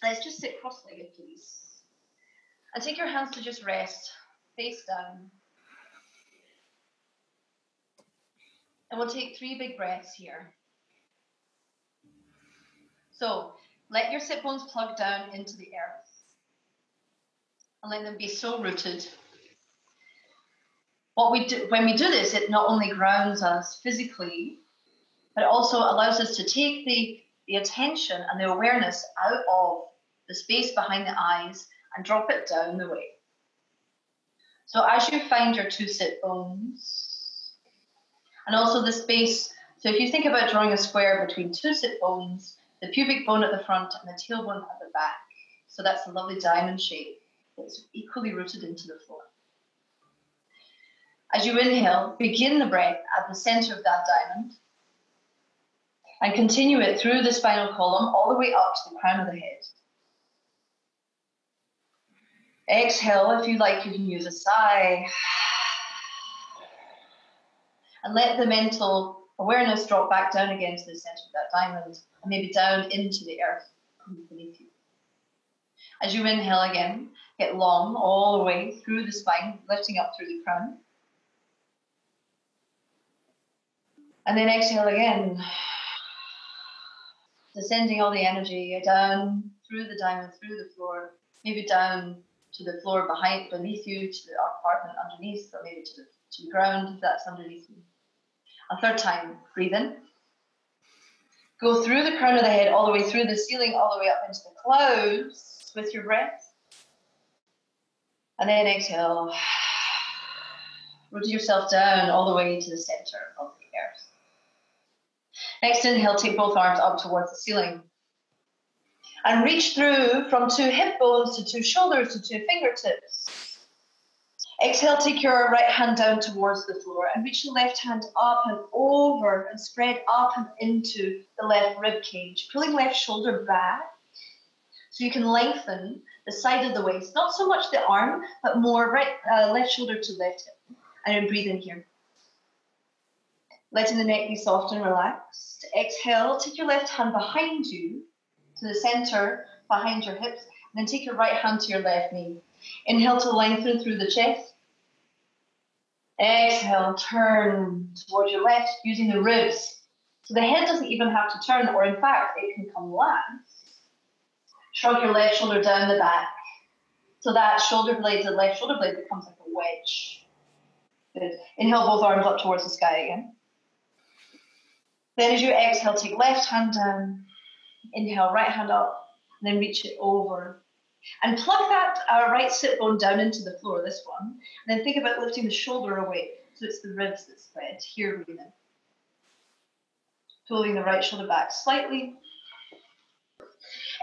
Let's just sit cross-legged, please. And take your hands to just rest, face down. And we'll take 3 big breaths here. So let your sit bones plug down into the earth. And let them be so rooted. What we do, when we do this, it not only grounds us physically, but it also allows us to take the attention and the awareness out of the space behind the eyes and drop it down the way. So as you find your 2 sit bones, and also the space, so if you think about drawing a square between 2 sit bones, the pubic bone at the front and the tailbone at the back, so that's a lovely diamond shape that's equally rooted into the floor. As you inhale, begin the breath at the center of that diamond and continue it through the spinal column all the way up to the crown of the head. Exhale, if you like, you can use a sigh. And let the mental awareness drop back down again to the center of that diamond and maybe down into the earth beneath you. As you inhale again, get long all the way through the spine, lifting up through the crown. And then exhale again, descending all the energy down through the diamond, through the floor, maybe down to the floor beneath you, to the apartment underneath, or maybe to the ground if that's underneath you. A 3rd time, breathe in. Go through the crown of the head, all the way through the ceiling, all the way up into the clouds with your breath. And then exhale. Root yourself down all the way to the center of the earth. Next inhale, take both arms up towards the ceiling. And reach through from 2 hip bones to 2 shoulders to 2 fingertips. Exhale, take your right hand down towards the floor and reach the left hand up and over and spread up and into the left rib cage, pulling left shoulder back so you can lengthen the side of the waist, not so much the arm, but more left shoulder to left hip. And then breathe in here. Letting the neck be soft and relaxed. Exhale, take your left hand behind you to the center, behind your hips, and then take your right hand to your left knee. Inhale to lengthen through the chest. Exhale, turn towards your left using the ribs. So the head doesn't even have to turn, or in fact, it can come last. Shrug your left shoulder down the back. So that shoulder blade, the left shoulder blade becomes like a wedge. Good. Inhale both arms up towards the sky again. Then as you exhale, take left hand down. Inhale, right hand up, and then reach it over. And plug that right sit bone down into the floor, this one. And then think about lifting the shoulder away. So it's the ribs that spread. Here, breathe in. Pulling the right shoulder back slightly.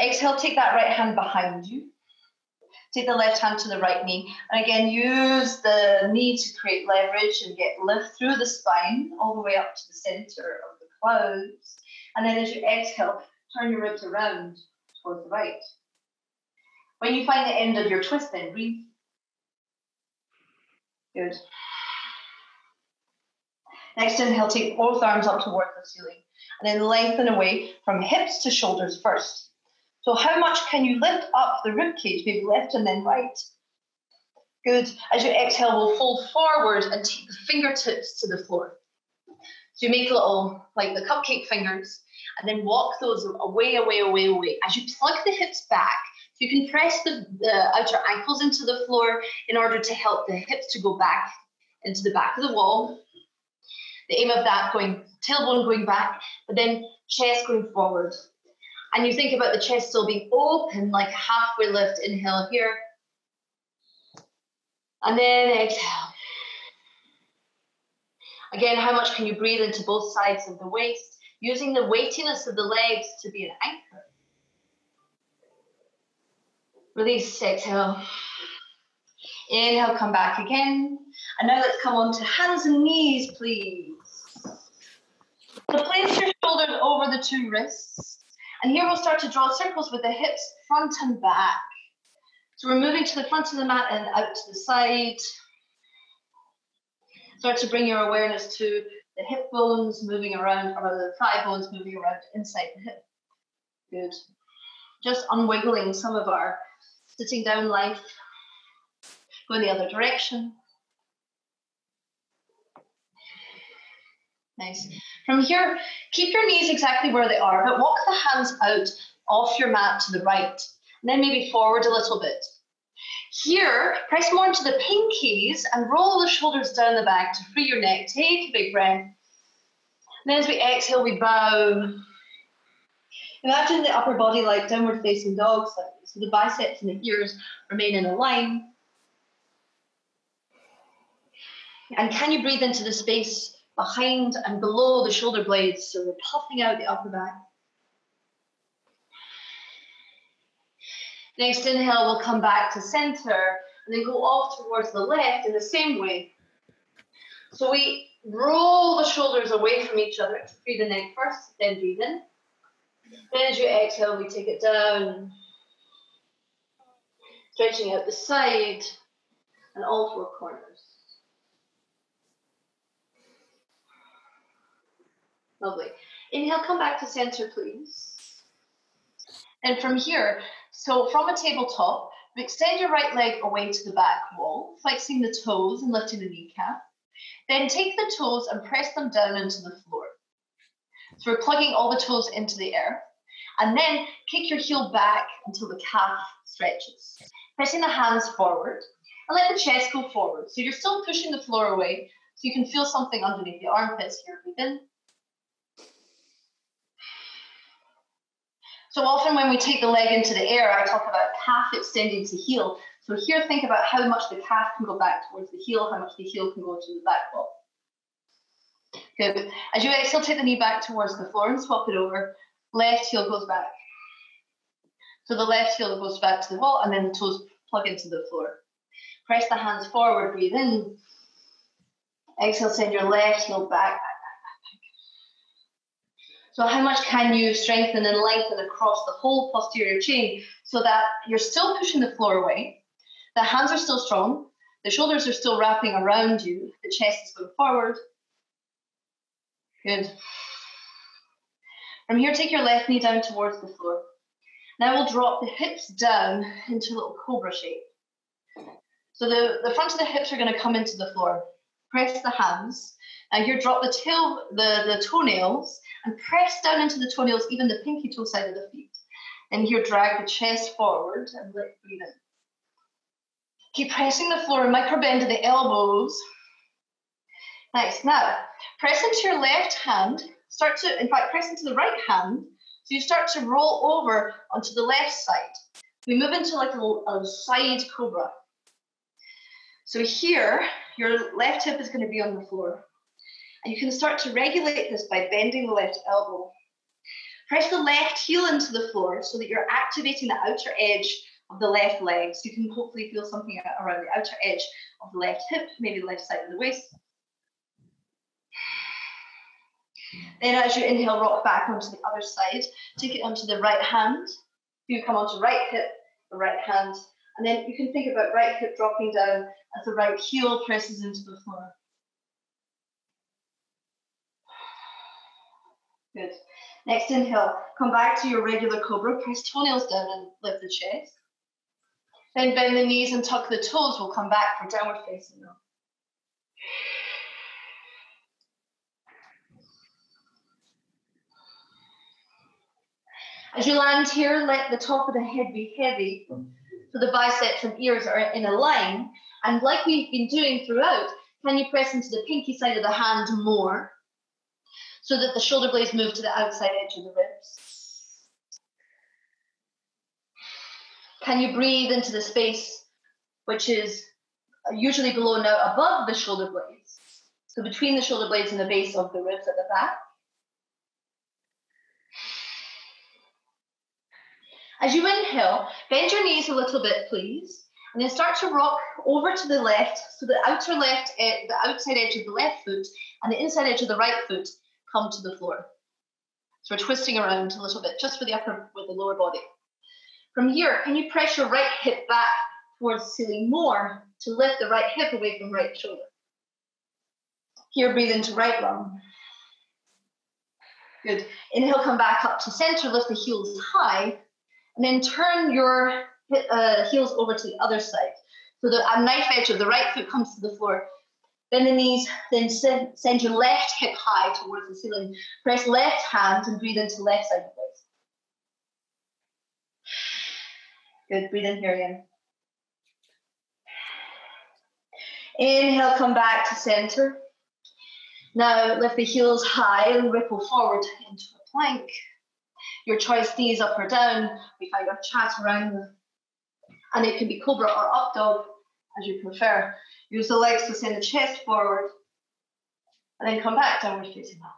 Exhale, take that right hand behind you. Take the left hand to the right knee. And again, use the knee to create leverage and get lift through the spine all the way up to the center of the clouds. And then as you exhale, turn your ribs around towards the right. When you find the end of your twist, then breathe. Good. Next inhale, take both arms up towards the ceiling. And then lengthen away from hips to shoulders first. So how much can you lift up the rib cage? Maybe left and then right. Good. As you exhale, we'll fold forward and take the fingertips to the floor. So you make little, like the cupcake fingers, and then walk those away, away, away, away. As you plug the hips back, you can press the outer ankles into the floor in order to help the hips to go back into the back of the wall. The aim of that tailbone going back, but then chest going forward. And you think about the chest still being open, like a halfway lift. Inhale here. And then exhale. Again, how much can you breathe into both sides of the waist, using the weightiness of the legs to be an anchor. Release, exhale. Inhale, come back again. And now let's come on to hands and knees, please. So place your shoulders over the 2 wrists. And here we'll start to draw circles with the hips front and back. So we're moving to the front of the mat and out to the side. Start to bring your awareness to the hip bones moving around, or the thigh bones moving around inside the hip. Good. Just unwiggling some of our sitting down life. Go in the other direction. Nice. From here, keep your knees exactly where they are, but walk the hands out off your mat to the right, and then maybe forward a little bit. Here, press more into the pinkies and roll the shoulders down the back to free your neck. Take a big breath. And then as we exhale, we bow. Imagine the upper body like downward facing dog, so the biceps and the ears remain in a line. And can you breathe into the space behind and below the shoulder blades, so we're puffing out the upper back. Next inhale, we'll come back to center and then go off towards the left in the same way. So we roll the shoulders away from each other to free the neck first, then breathe in. Then as you exhale, we take it down, stretching out the side and all four corners. Lovely. Inhale, come back to center, please. And from here, so from a tabletop, extend your right leg away to the back wall, flexing the toes and lifting the kneecap. Then take the toes and press them down into the floor. So we're plugging all the toes into the earth. And then kick your heel back until the calf stretches. Pressing the hands forward and let the chest go forward. So you're still pushing the floor away, so you can feel something underneath the armpits here. Breathe in. So often when we take the leg into the air, I talk about calf extending to heel. So here, think about how much the calf can go back towards the heel, how much the heel can go to the back wall. Good. As you exhale, take the knee back towards the floor and swap it over. Left heel goes back. So the left heel goes back to the wall, and then the toes plug into the floor. Press the hands forward, breathe in. Exhale, send your left heel back. So how much can you strengthen and lengthen across the whole posterior chain so that you're still pushing the floor away, the hands are still strong, the shoulders are still wrapping around you, the chest is going forward. Good. From here, take your left knee down towards the floor. Now we'll drop the hips down into a little cobra shape. So the front of the hips are going to come into the floor. Press the hands. And here, drop the toenails and press down into the toenails, even the pinky toe side of the feet. And here, drag the chest forward and breathe in. Keep pressing the floor, micro bend to the elbows. Nice. Now, press into your left hand. In fact, press into the right hand. So you start to roll over onto the left side. We move into like a side cobra. So here, your left hip is going to be on the floor. And you can start to regulate this by bending the left elbow. Press the left heel into the floor so that you're activating the outer edge of the left leg. So you can hopefully feel something around the outer edge of the left hip, maybe the left side of the waist. Then as you inhale, rock back onto the other side. Take it onto the right hand. You come onto right hip, the right hand. And then you can think about right hip dropping down as the right heel presses into the floor. Good. Next inhale, come back to your regular cobra, press toenails down and lift the chest. Then bend the knees and tuck the toes. We'll come back for downward facing dog. As you land here, let the top of the head be heavy, so the biceps and ears are in a line. And like we've been doing throughout, can you press into the pinky side of the hand more, so that the shoulder blades move to the outside edge of the ribs? Can you breathe into the space, which is usually below now above the shoulder blades? So between the shoulder blades and the base of the ribs at the back. As you inhale, bend your knees a little bit, please, and then start to rock over to the left, so the the outside edge of the left foot and the inside edge of the right foot come to the floor. So we're twisting around a little bit, just with the lower body. From here, can you press your right hip back towards the ceiling more to lift the right hip away from right shoulder? Here, breathe into right lung. Good. Inhale, come back up to center, lift the heels high, And then turn your heels over to the other side. So the knife edge of the right foot comes to the floor. Bend the knees, then send your left hip high towards the ceiling. Press left hand and breathe into left side of the waist. Good, breathe in here again. Inhale, come back to center. Now lift the heels high and ripple forward into a plank. Your choice, knees up or down. We find our chaturanga. And it can be cobra or up dog, as you prefer. Use the legs to send the chest forward. And then come back, downward facing dog.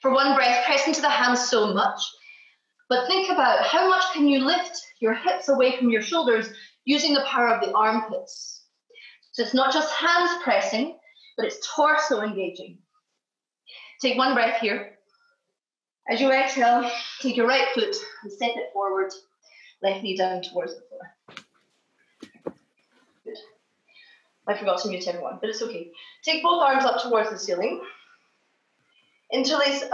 For one breath, press into the hands so much. But think about how much can you lift your hips away from your shoulders using the power of the armpits. So it's not just hands pressing, but it's torso engaging. Take one breath here. As you exhale, take your right foot and step it forward, left knee down towards the floor. Good. I forgot to mute everyone, but it's okay. Take both arms up towards the ceiling. Interlace,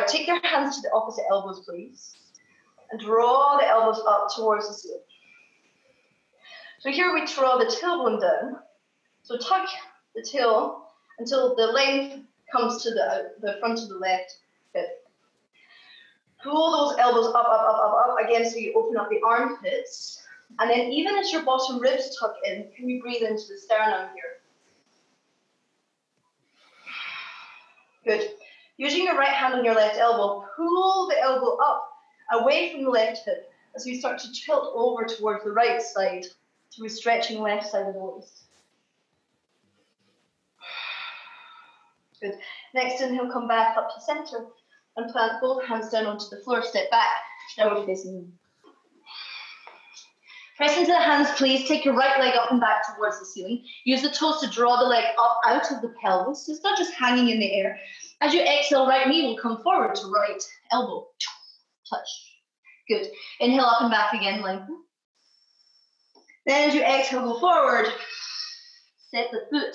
take your hands to the opposite elbows, please. And draw the elbows up towards the ceiling. So here we draw the tailbone down. So tuck the tail until the length comes to the front of the left hip. Pull those elbows up, up, up, up, up again so you open up the armpits. And then even as your bottom ribs tuck in, can you breathe into the sternum here? Good. Using your right hand on your left elbow, pull the elbow up away from the left hip as we start to tilt over towards the right side. So we're stretching left side of the waist. Good. Next inhale, come back up to center and plant both hands down onto the floor. Step back, downward facing you. Press into the hands, please. Take your right leg up and back towards the ceiling. Use the toes to draw the leg up out of the pelvis. So it's not just hanging in the air. As you exhale, right knee will come forward to right elbow. Touch. Good. Inhale up and back again, lengthen. Then as you exhale, go forward. Step the foot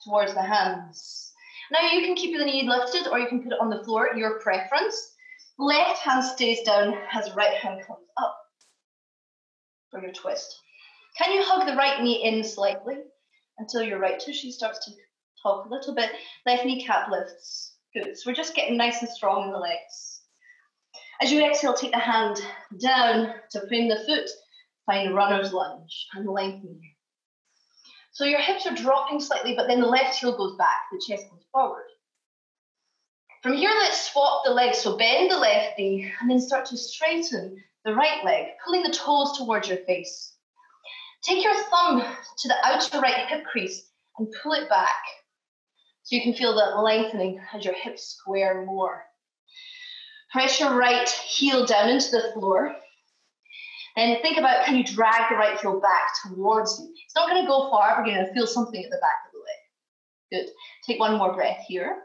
towards the hands. Now you can keep the knee lifted or you can put it on the floor, your preference. Left hand stays down as right hand comes up for your twist. Can you hug the right knee in slightly until your right tushy starts to talk a little bit? Left kneecap lifts. Good. So we're just getting nice and strong in the legs. As you exhale, take the hand down to frame the foot. Find runner's lunge and lengthen here. So your hips are dropping slightly, but then the left heel goes back, the chest goes forward. From here, let's swap the legs. So bend the left knee and then start to straighten the right leg, pulling the toes towards your face. Take your thumb to the outer right hip crease and pull it back so you can feel that lengthening as your hips square more. Press your right heel down into the floor. Then think about, can you drag the right heel back towards you? It's not going to go far. We're going to feel something at the back of the leg. Good. Take one more breath here.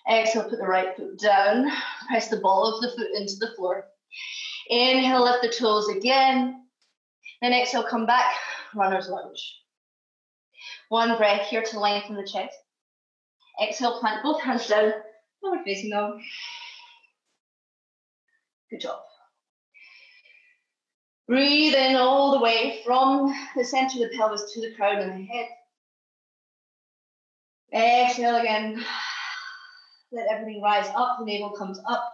Exhale, put the right foot down. Press the ball of the foot into the floor. Inhale, lift the toes again. Then exhale, come back, runner's lunge. One breath here to lengthen the chest. Exhale, plant both hands down. Forward facing dog. Good job. Breathe in all the way from the center of the pelvis to the crown and the head. Exhale again. Let everything rise up. The navel comes up.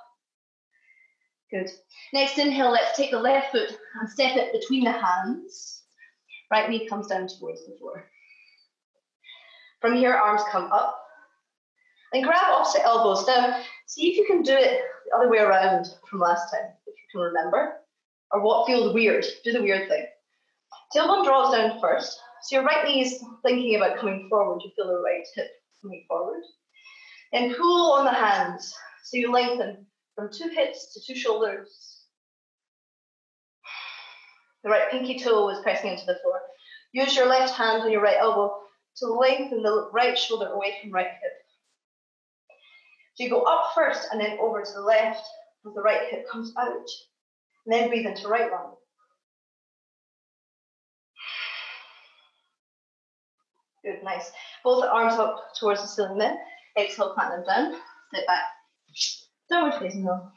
Good. Next inhale, let's take the left foot and step it between the hands. Right knee comes down towards the floor. From here, arms come up. Then grab opposite elbows. Now, see if you can do it the other way around from last time, if you can remember. Or what feels weird. Do the weird thing. Tailbone draws down first. So your right knee is thinking about coming forward. You feel the right hip coming forward. Then pull on the hands. So you lengthen from 2 hips to 2 shoulders. The right pinky toe is pressing into the floor. Use your left hand on your right elbow to lengthen the right shoulder away from right hip. So you go up first and then over to the left as the right hip comes out. And then breathe into right lung. Good, nice. Both arms up towards the ceiling then. Exhale, plant them down. Step back. Downward facing dog.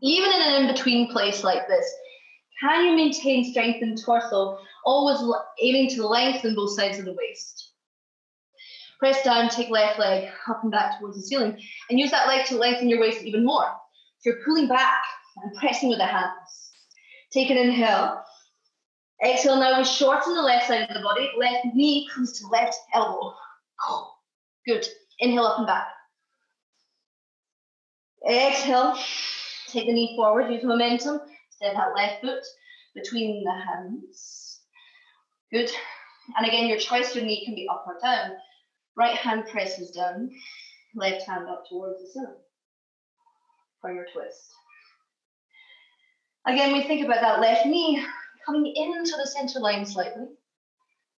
Even in an in-between place like this, can you maintain strength in torso, always aiming to lengthen both sides of the waist? Press down, take left leg up and back towards the ceiling, and use that leg to lengthen your waist even more. So you're pulling back and pressing with the hands. Take an inhale. Exhale, now we shorten the left side of the body. Left knee comes to left elbow. Good. Inhale up and back. Exhale. Take the knee forward, use momentum. Step that left foot between the hands. Good. And again, your choice, your knee can be up or down. Right hand presses down, left hand up towards the ceiling for your twist. Again, we think about that left knee coming into the center line slightly.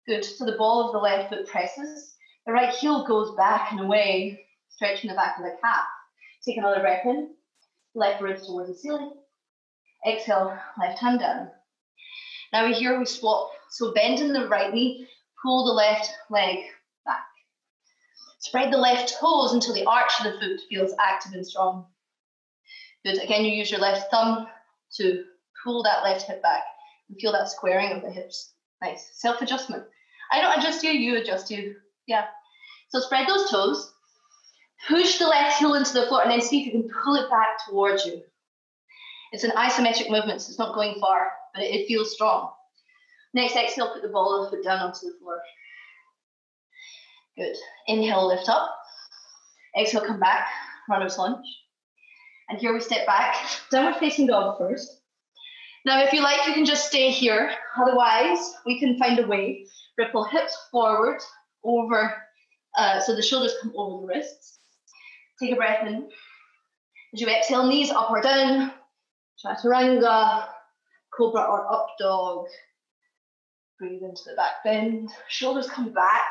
Good. So the ball of the left foot presses. The right heel goes back and away, stretching the back of the calf. Take another breath in. Left ribs towards the ceiling. Exhale, left hand down. Now here we swap. So bend in the right knee, pull the left leg back. Spread the left toes until the arch of the foot feels active and strong. Good. Again, you use your left thumb to pull that left hip back and feel that squaring of the hips. Nice. Self-adjustment. I don't adjust you, you adjust you. Yeah. So spread those toes. Push the left heel into the floor and then see if you can pull it back towards you. It's an isometric movement, so it's not going far, but it feels strong. Next exhale, put the ball of the foot down onto the floor. Good. Inhale, lift up. Exhale, come back, runner's lunge. And here we step back, downward facing dog first. Now, if you like, you can just stay here. Otherwise, we can find a way. Ripple hips forward, over, so the shoulders come over the wrists. Take a breath in. As you exhale, knees up or down. Chaturanga, cobra or up dog. Breathe into the back bend. Shoulders come back.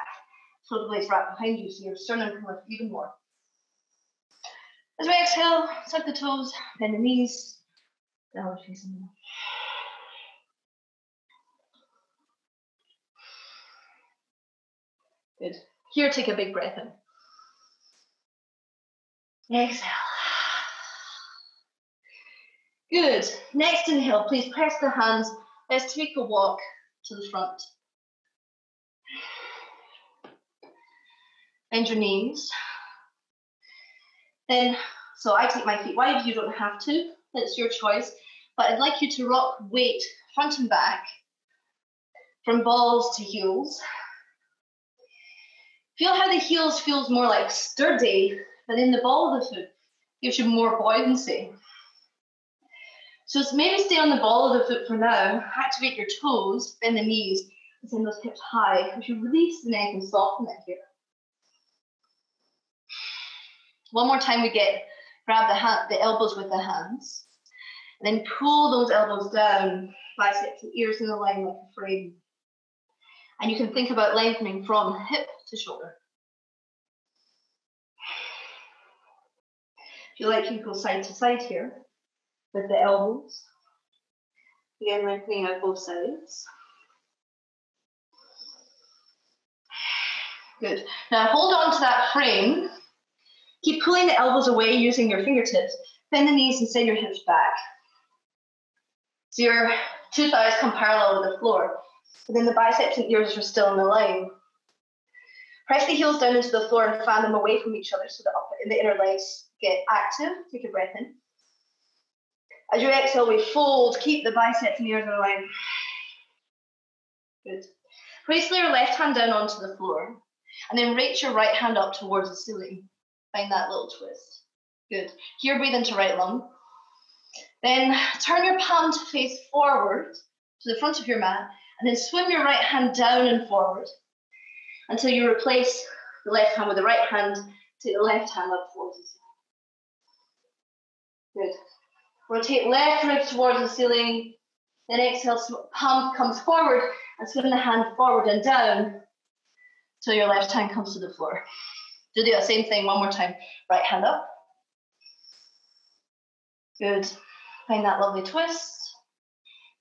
Shoulder blades wrap behind you, so your sternum can lift even more. As we exhale, tuck the toes, bend the knees. Downward facing dog. Good. Here, take a big breath in. Exhale. Good. Next inhale, please press the hands. Let's take a walk to the front. Bend your knees. Then, so I take my feet wide, you don't have to, it's your choice, but I'd like you to rock weight front and back, from balls to heels. Feel how the heels feels more like sturdy, but in the ball of the foot gives you more buoyancy. So maybe stay on the ball of the foot for now, activate your toes, bend the knees, and send those hips high, as you release the neck and soften it here. One more time we grab the elbows with the hands, and then pull those elbows down, biceps and ears in a line like a frame. And you can think about lengthening from hip to shoulder. If you like, you can go side to side here with the elbows. Again, lengthening out both sides. Good. Now hold on to that frame. Keep pulling the elbows away using your fingertips. Bend the knees and send your hips back. So your two thighs come parallel with the floor, but then the biceps and ears are still in the line. Press the heels down into the floor and fan them away from each other so the inner legs get active. Take a breath in. As you exhale, we fold. Keep the biceps and ears in line. Good. Place your left hand down onto the floor, and then reach your right hand up towards the ceiling. Find that little twist. Good. Here, breathe into right lung. Then turn your palm to face forward to the front of your mat, and then swim your right hand down and forward until you replace the left hand with the right hand. Take the left hand up towards the ceiling. Good. Rotate left rib towards the ceiling. Then exhale, palm comes forward and swim the hand forward and down till your left hand comes to the floor. Do the same thing one more time. Right hand up. Good. Find that lovely twist.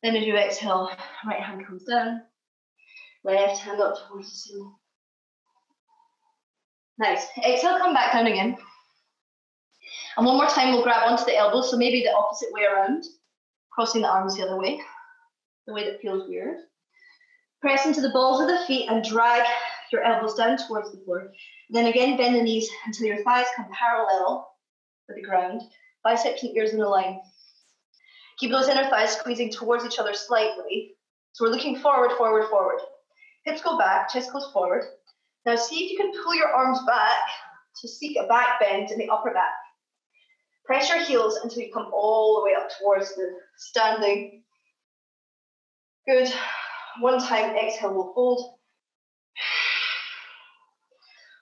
Then as you exhale, right hand comes down. Left hand up towards the ceiling. Nice. Exhale, come back down again. And one more time, we'll grab onto the elbows, so maybe the opposite way around, crossing the arms the other way, the way that feels weird. Press into the balls of the feet and drag your elbows down towards the floor. Then again, bend the knees until your thighs come parallel with the ground, biceps and ears in a line. Keep those inner thighs squeezing towards each other slightly. So we're looking forward, forward, forward. Hips go back, chest goes forward. Now see if you can pull your arms back to seek a back bend in the upper back. Press your heels until you come all the way up towards the standing. Good. One time, exhale, we'll fold.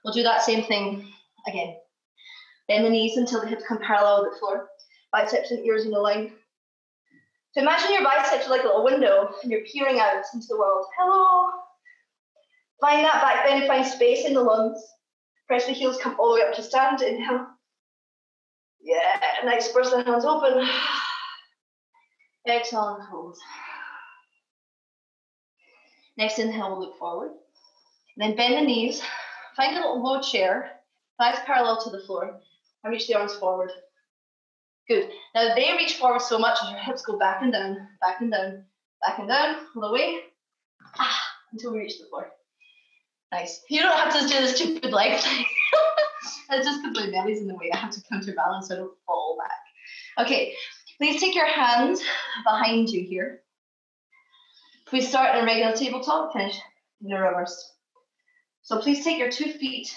We'll do that same thing again. Bend the knees until the hips come parallel with the floor. Biceps and ears in a line. So imagine your biceps are like a little window and you're peering out into the world. Hello. Find that back bend, find space in the lungs. Press the heels, come all the way up to stand. Inhale. Yeah, nice. Burst the hands open. Exhale and hold. Next inhale, we'll look forward. Then bend the knees. Find a little low chair. Thighs parallel to the floor. And reach the arms forward. Good. Now they reach forward so much as your hips go back and down, back and down, back and down, all the way, until we reach the floor. Nice. You don't have to do the stupid leg thing. That's just because my belly's in the way. I have to counterbalance so I don't fall back. Okay, please take your hands behind you here. We start in a regular tabletop, finish in a reverse. So please take your 2 feet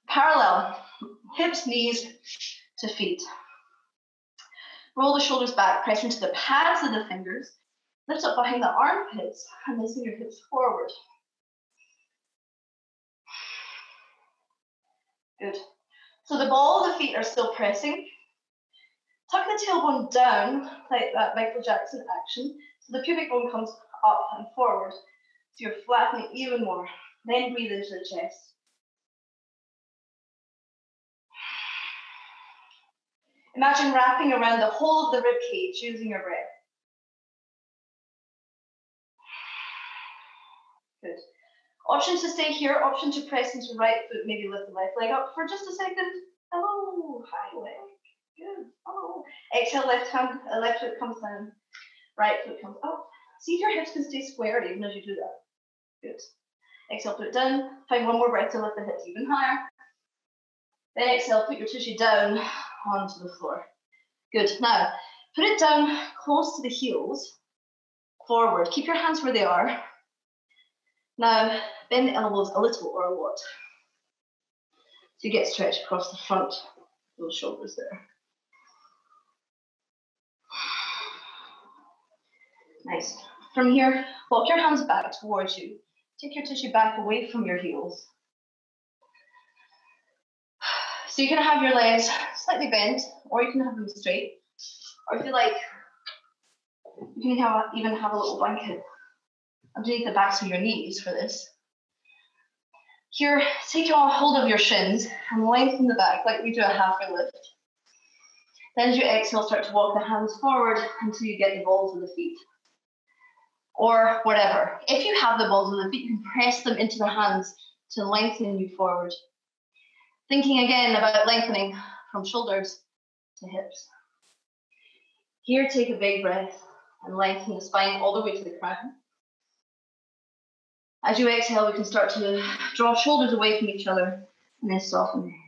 parallel, hips, knees to feet. Roll the shoulders back, press into the pads of the fingers, lift up behind the armpits, and then send your hips forward. Good. So the ball of the feet are still pressing. Tuck the tailbone down, like that Michael Jackson action, so the pubic bone comes up and forward. So you're flattening even more. Then breathe into the chest. Imagine wrapping around the whole of the rib cage using your breath. Good. Option to stay here, option to press into right foot, maybe lift the left leg up for just a second. Hello, hi leg. Good. Oh. Exhale, left foot comes down. Right foot comes up. See if your hips can stay square even as you do that. Good. Exhale, put it down. Find one more breath to lift the hips even higher. Then exhale, put your tushy down onto the floor. Good. Now, put it down close to the heels, forward. Keep your hands where they are. Now, bend the elbows a little or a lot. So you get stretch across the front of those shoulders there. Nice. From here, walk your hands back towards you. Take your tissue back away from your heels. So you can have your legs slightly bent, or you can have them straight. Or if you like, you can even have a little blanket underneath the backs of your knees for this. Here, take a hold of your shins and lengthen the back like we do a halfway lift. Then as you exhale, start to walk the hands forward until you get the balls of the feet. Or whatever. If you have the balls of the feet, you can press them into the hands to lengthen you forward. Thinking again about lengthening from shoulders to hips. Here, take a big breath and lengthen the spine all the way to the crown. As you exhale, we can start to draw shoulders away from each other and then soften the head.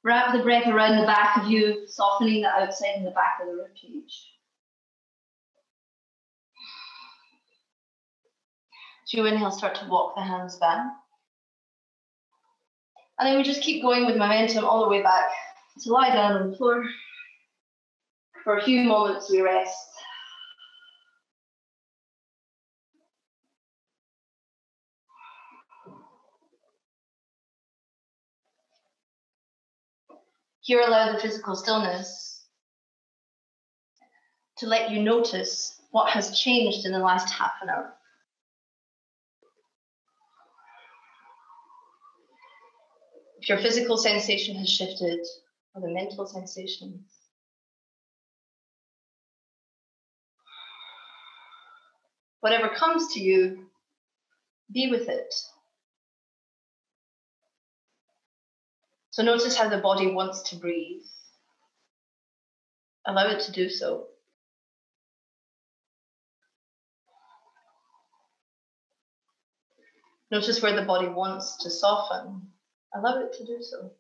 Wrap the breath around the back of you, softening the outside and the back of the rib cage. As you inhale, start to walk the hands back. And then we just keep going with momentum all the way back to lie down on the floor. For a few moments, we rest. Here, allow the physical stillness to let you notice What has changed in the last half an hour? If your physical sensation has shifted, or the mental sensations. Whatever comes to you, be with it. So notice how the body wants to breathe. Allow it to do so. Notice where the body wants to soften. Allow it to do so.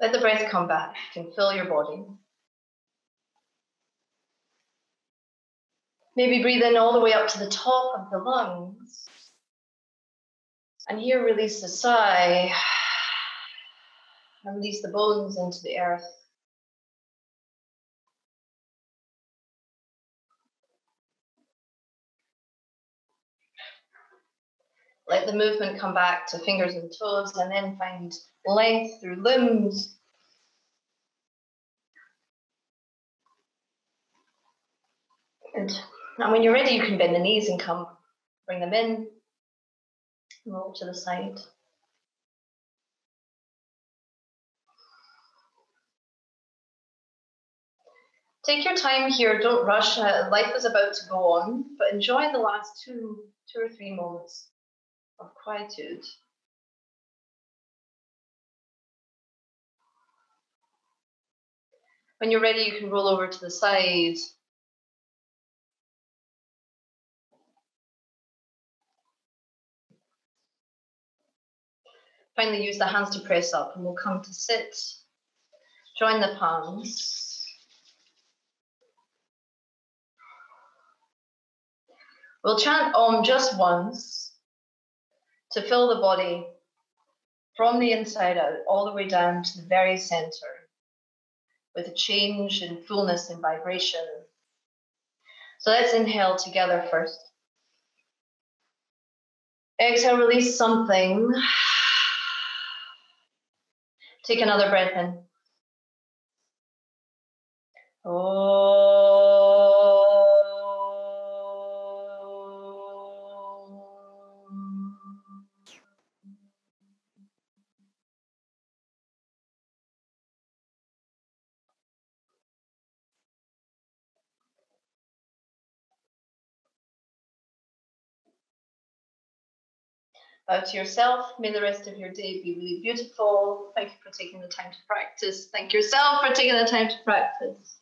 Let the breath come back and fill your body. Maybe breathe in all the way up to the top of the lungs. And here release a sigh. And release the bones into the earth. Let the movement come back to fingers and toes, and then find length through limbs. And when you're ready, you can bend the knees and bring them in, roll to the side. Take your time here, don't rush. Life is about to go on, but enjoy the last two or three moments of quietude. When you're ready, you can roll over to the side. Finally, use the hands to press up, and we'll come to sit. Join the palms. We'll chant Om just once to fill the body from the inside out, all the way down to the very center, with a change in fullness and vibration. So let's inhale together first. Exhale, release something. Take another breath in. Bow to yourself. May the rest of your day be really beautiful. Thank you for taking the time to practice. Thank yourself for taking the time to practice.